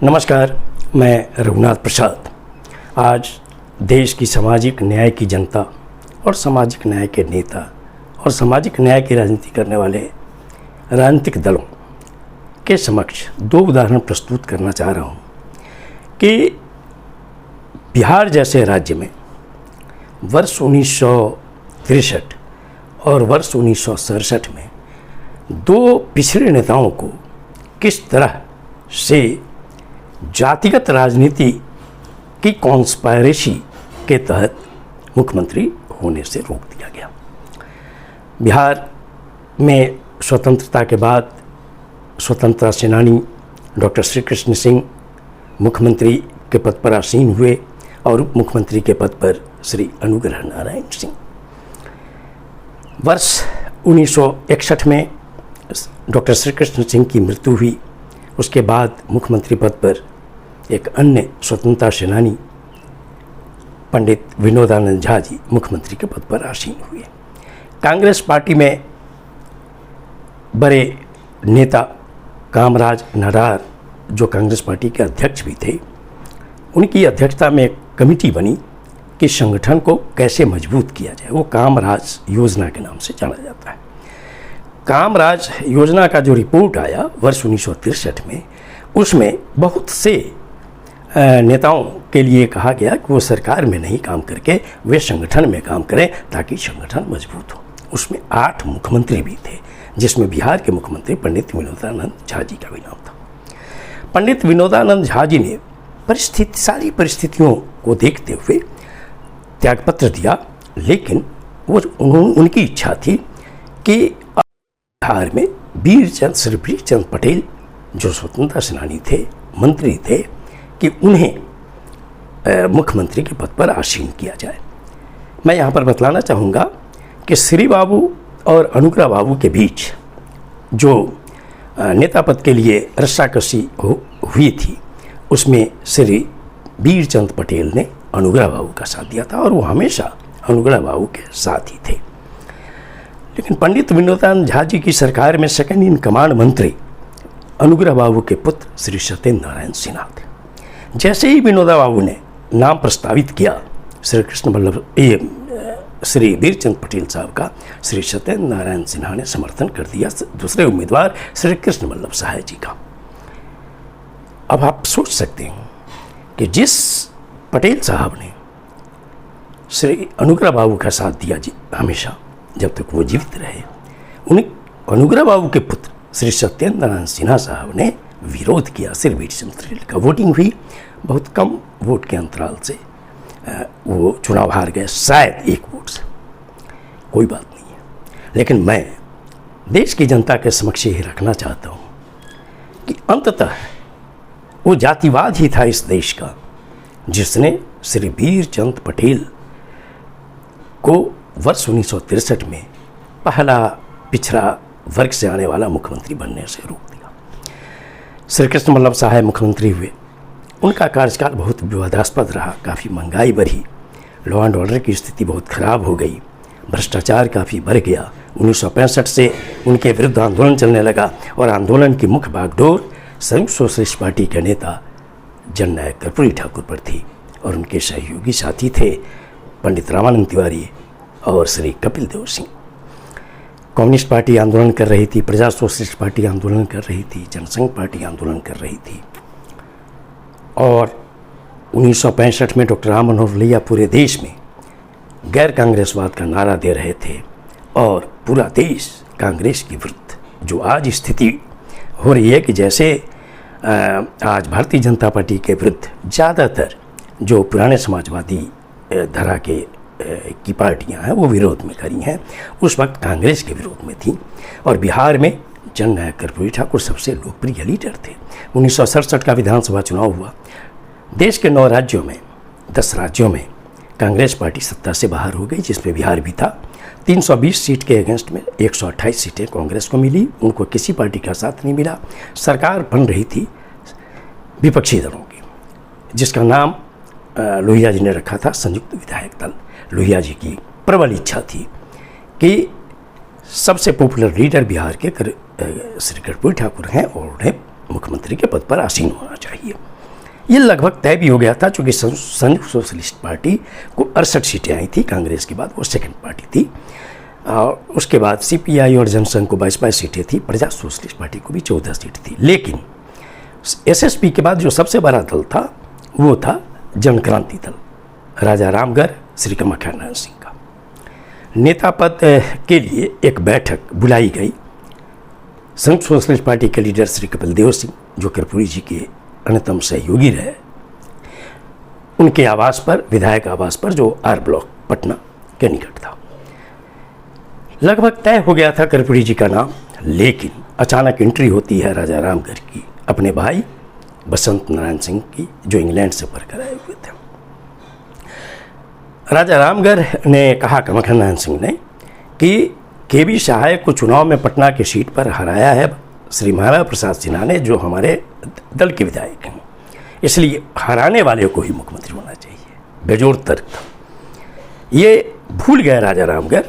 नमस्कार, मैं रघुनाथ प्रसाद। आज देश की सामाजिक न्याय की जनता और सामाजिक न्याय के नेता और सामाजिक न्याय की राजनीति करने वाले राजनीतिक दलों के समक्ष दो उदाहरण प्रस्तुत करना चाह रहा हूँ कि बिहार जैसे राज्य में वर्ष 1963 और वर्ष 1967 में दो पिछड़े नेताओं को किस तरह से जातिगत राजनीति की कॉन्स्पायरेसी के तहत मुख्यमंत्री होने से रोक दिया गया। बिहार में स्वतंत्रता के बाद स्वतंत्रता सेनानी डॉक्टर श्री कृष्ण सिंह मुख्यमंत्री के पद पर आसीन हुए और उप मुख्यमंत्री के पद पर श्री अनुग्रह नारायण सिंह। वर्ष 1961 में डॉक्टर श्री कृष्ण सिंह की मृत्यु हुई। उसके बाद मुख्यमंत्री पद पर एक अन्य स्वतंत्रता सेनानी पंडित विनोदानंद झा जी मुख्यमंत्री के पद पर आसीन हुए। कांग्रेस पार्टी में बड़े नेता कामराज नाडार, जो कांग्रेस पार्टी के अध्यक्ष भी थे, उनकी अध्यक्षता में एक कमेटी बनी कि संगठन को कैसे मजबूत किया जाए। वो कामराज योजना के नाम से जाना जाता है। कामराज योजना का जो रिपोर्ट आया वर्ष 1963 में, उसमें बहुत से नेताओं के लिए कहा गया कि वो सरकार में नहीं काम करके वे संगठन में काम करें ताकि संगठन मजबूत हो। उसमें 8 मुख्यमंत्री भी थे, जिसमें बिहार के मुख्यमंत्री पंडित विनोदानंद झा जी का भी नाम था। पंडित विनोदानंद झा जी ने सारी परिस्थितियों को देखते हुए त्यागपत्र दिया, लेकिन उनकी इच्छा थी कि बिहार में श्री वीरचंद पटेल, जो स्वतंत्रता सेनानी थे, मंत्री थे, कि उन्हें मुख्यमंत्री के पद पर आसीन किया जाए। मैं यहाँ पर बतलाना चाहूँगा कि श्री बाबू और अनुग्रह बाबू के बीच जो नेता पद के लिए रस्साकसी हुई थी, उसमें श्री वीरचंद पटेल ने अनुग्रह बाबू का साथ दिया था और वो हमेशा अनुग्रह बाबू के साथ ही थे। लेकिन पंडित विनोदानंद झा जी की सरकार में सेकंड इन कमांड मंत्री अनुग्रह बाबू के पुत्र श्री सत्येंद्र नारायण सिन्हा थे। जैसे ही विनोदा बाबू ने नाम प्रस्तावित किया श्री वीरचंद पटेल साहब का, श्री सत्येंद्र नारायण सिन्हा ने समर्थन कर दिया दूसरे उम्मीदवार श्री कृष्ण वल्लभ सहाय जी का। अब आप सोच सकते हैं कि जिस पटेल साहब ने श्री अनुग्रह बाबू का साथ दिया जी हमेशा जब तक वो जीवित रहे, उन्हें अनुग्रह बाबू के पुत्र श्री सत्येंद्र नारायण सिन्हा साहब ने विरोध किया। श्री वीरचंद पटेल का वोटिंग हुई, बहुत कम वोट के अंतराल से वो चुनाव हार गए, शायद 1 वोट से। कोई बात नहीं है, लेकिन मैं देश की जनता के समक्ष ये रखना चाहता हूँ कि अंततः वो जातिवाद ही था इस देश का, जिसने श्री वीरचंद पटेल को वर्ष 1963 में पहला पिछड़ा वर्ग से आने वाला मुख्यमंत्री बनने से रोक दिया। श्री कृष्ण वल्लभ सहाय मुख्यमंत्री हुए। उनका कार्यकाल बहुत विवादास्पद रहा, काफ़ी महंगाई बढ़ी, लॉ एंड ऑर्डर की स्थिति बहुत खराब हो गई, भ्रष्टाचार काफ़ी बढ़ गया। 1965 से उनके विरुद्ध आंदोलन चलने लगा और आंदोलन की मुख्य बागडोर संयुक्त सोशलिस्ट पार्टी के नेता जननायक कर्पूरी ठाकुर पर थी और उनके सहयोगी साथी थे पंडित रामानंद तिवारी और श्री कपिल देव सिंह। कम्युनिस्ट पार्टी आंदोलन कर रही थी, प्रजा सोशलिस्ट पार्टी आंदोलन कर रही थी, जनसंघ पार्टी आंदोलन कर रही थी और 1965 में डॉक्टर राम मनोहर लोहिया पूरे देश में गैर कांग्रेसवाद का नारा दे रहे थे और पूरा देश कांग्रेस के विरुद्ध। जो आज स्थिति हो रही है कि जैसे आज भारतीय जनता पार्टी के विरुद्ध ज़्यादातर जो पुराने समाजवादी धारा के की पार्टियां हैं वो विरोध में खड़ी हैं, उस वक्त कांग्रेस के विरोध में थी। और बिहार में जननायक कर्पूरी ठाकुर सबसे लोकप्रिय लीडर थे। 1967 का विधानसभा चुनाव हुआ। देश के 9 राज्यों में 10 राज्यों में कांग्रेस पार्टी सत्ता से बाहर हो गई, जिसमें बिहार भी था। 320 सीट के अगेंस्ट में 128 सीटें कांग्रेस को मिली, उनको किसी पार्टी का साथ नहीं मिला। सरकार बन रही थी विपक्षी दलों की, जिसका नाम लोहिया जी ने रखा था संयुक्त विधायक दल। लोहिया जी की प्रबल इच्छा थी कि सबसे पॉपुलर लीडर बिहार के श्री कर्पूरी ठाकुर हैं और उन्हें मुख्यमंत्री के पद पर आसीन होना चाहिए। ये लगभग तय भी हो गया था, चूँकि संयुक्त सोशलिस्ट पार्टी को 68 सीटें आई थी, कांग्रेस के बाद वो सेकंड पार्टी थी। और उसके बाद CPI और जनसंघ को 22 सीटें थी, प्रजा सोशलिस्ट पार्टी को भी 14 सीट थी। लेकिन SSP के बाद जो सबसे बड़ा दल था वो था जन क्रांति दल, राजा रामगढ़ श्री कामाख्या नारायण सिंह का। नेता पद के लिए एक बैठक बुलाई गई। संयुक्त सोशलिस्ट पार्टी के लीडर श्री कपिल देव सिंह, जो कर्पूरी जी के अन्यतम सहयोगी रहे, उनके आवास पर, विधायक आवास पर, जो R ब्लॉक पटना के निकट था। लगभग तय हो गया था कर्पूरी जी का नाम, लेकिन अचानक एंट्री होती है राजा रामगढ़ की, अपने भाई बसंत नारायण सिंह की, जो इंग्लैंड से पढ़कर आए हुए थे। राजा रामगढ़ ने कहा, कामाख्या नारायण सिंह ने, कि KB सहाय को चुनाव में पटना की सीट पर हराया है श्री महाराजा प्रसाद सिन्हा ने, जो हमारे दल के विधायक हैं, इसलिए हराने वाले को ही मुख्यमंत्री होना चाहिए। बेजोड़ तर्क था। ये भूल गए राजा रामगढ़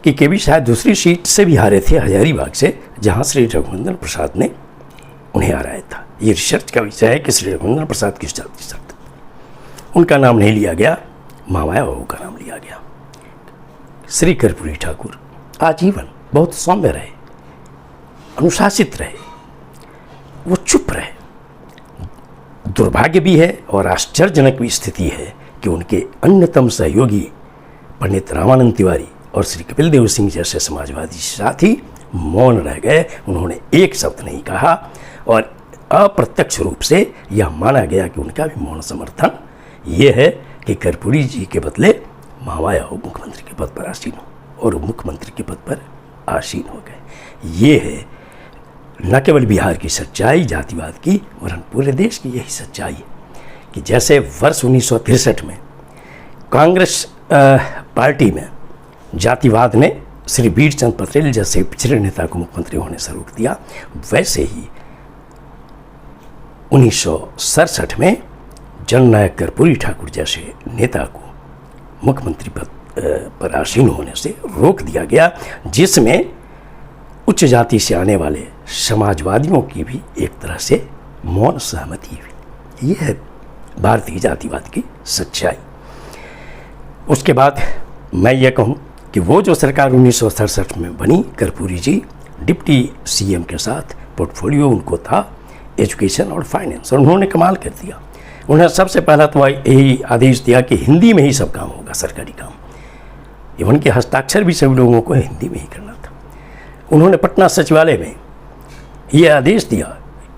कि KB शायद दूसरी सीट से भी हारे थे, हजारीबाग से, जहां श्री रघुनंदन प्रसाद ने उन्हें हराया था। ये रिसर्च का विषय है कि श्री रघुनंदन प्रसाद किस जाति से थे। उनका नाम नहीं लिया गया, महामाया बहू का नाम लिया गया। श्री कर्पूरी ठाकुर आजीवन बहुत सौम्य रहे, अनुशासित रहे, वो चुप रहे। दुर्भाग्य भी है और आश्चर्यजनक भी स्थिति है कि उनके अन्यतम सहयोगी पंडित रामानंद तिवारी और श्री कपिल देव सिंह जैसे समाजवादी साथी मौन रह गए। उन्होंने एक शब्द नहीं कहा और अप्रत्यक्ष रूप से यह माना गया कि उनका भी मौन समर्थन ये है कि कर्पूरी जी के बदले महामाया हो मुख्यमंत्री के पद पर आसीन हो, और मुख्यमंत्री के पद पर आसीन हो गए। ये है न केवल बिहार की सच्चाई जातिवाद की, वरन पूरे देश की यही सच्चाई है कि जैसे वर्ष 1963 में कांग्रेस पार्टी में जातिवाद ने श्री वीरचंद पटेल जैसे पिछड़े नेता को मुख्यमंत्री होने से रोक दिया, वैसे ही 1967 में जननायक कर्पूरी ठाकुर जैसे नेता को मुख्यमंत्री पद पर आसीन होने से रोक दिया गया, जिसमें उच्च जाति से आने वाले समाजवादियों की भी एक तरह से मौन सहमति हुई। यह है भारतीय जातिवाद की सच्चाई। उसके बाद मैं ये कहूँ कि वो जो सरकार 1967 में बनी, कर्पूरी जी डिप्टी CM के साथ पोर्टफोलियो उनको था एजुकेशन और फाइनेंस, और उन्होंने कमाल कर दिया। उन्हें सबसे पहला तो यही आदेश दिया कि हिंदी में ही सब काम होगा, सरकारी काम। इवन के हस्ताक्षर भी सभी लोगों को हिंदी में ही करना था। उन्होंने पटना सचिवालय में ये आदेश दिया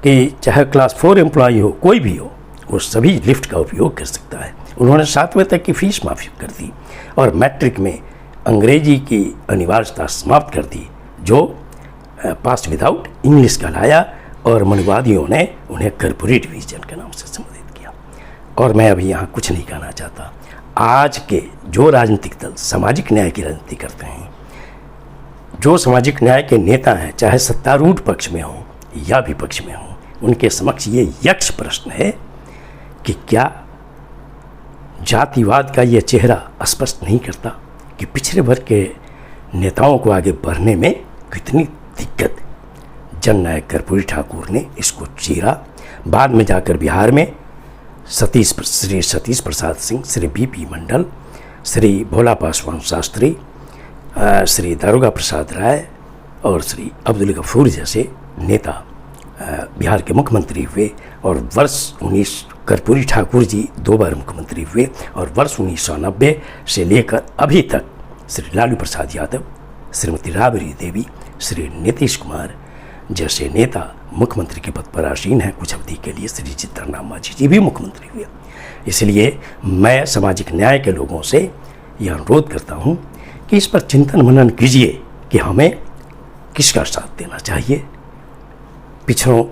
कि चाहे क्लास 4 एम्प्लॉई हो, कोई भी हो, वो सभी लिफ्ट का उपयोग कर सकता है। उन्होंने 7वीं तक की फीस माफ़ी कर दी और मैट्रिक में अंग्रेजी की अनिवार्यता समाप्त कर दी, जो पास विदाउट इंग्लिश कहलाया, और मनुवादियों ने उन्हें कर्पूरी डिवीजन के नाम से संबोधित किया। और मैं अभी यहाँ कुछ नहीं कहना चाहता। आज के जो राजनीतिक दल सामाजिक न्याय की राजनीति करते हैं, जो सामाजिक न्याय के नेता हैं, चाहे सत्तारूढ़ पक्ष में हों या विपक्ष में हों, उनके समक्ष ये यक्ष प्रश्न है कि क्या जातिवाद का ये चेहरा स्पष्ट नहीं करता कि पिछड़े वर्ग के नेताओं को आगे बढ़ने में कितनी दिक्कत। जननायक कर्पूरी ठाकुर ने इसको चीरा। बाद में जाकर बिहार में श्री सतीश प्रसाद सिंह, श्री BP मंडल, श्री भोला पासवान शास्त्री, श्री दारोगा प्रसाद राय और श्री अब्दुल गफूर जैसे नेता बिहार के मुख्यमंत्री हुए, और वर्ष कर्पूरी ठाकुर जी 2 बार मुख्यमंत्री हुए, और वर्ष 1990 से लेकर अभी तक श्री लालू प्रसाद यादव, श्रीमती राबड़ी देवी, श्री नीतीश कुमार जैसे नेता मुख्यमंत्री के पद पर आसीन हैं। कुछ अवधि के लिए श्री चित्तरनाम मांझी जी भी मुख्यमंत्री हुए। इसलिए मैं सामाजिक न्याय के लोगों से यह अनुरोध करता हूँ कि इस पर चिंतन मनन कीजिए कि हमें किसका साथ देना चाहिए। पिछड़ों,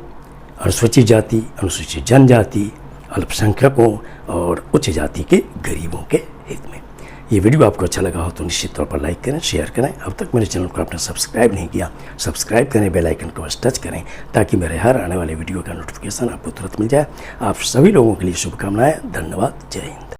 अनुसूचित जाति, अनुसूचित जनजाति, अल्पसंख्यकों और उच्च जाति के गरीबों के हित में। ये वीडियो आपको अच्छा लगा हो तो निश्चित तौर पर लाइक करें, शेयर करें। अब तक मेरे चैनल को आपने सब्सक्राइब नहीं किया, सब्सक्राइब करें, बेल आइकन को बस टच करें ताकि मेरे हर आने वाले वीडियो का नोटिफिकेशन आपको तुरंत मिल जाए। आप सभी लोगों के लिए शुभकामनाएं। धन्यवाद। जय हिंद।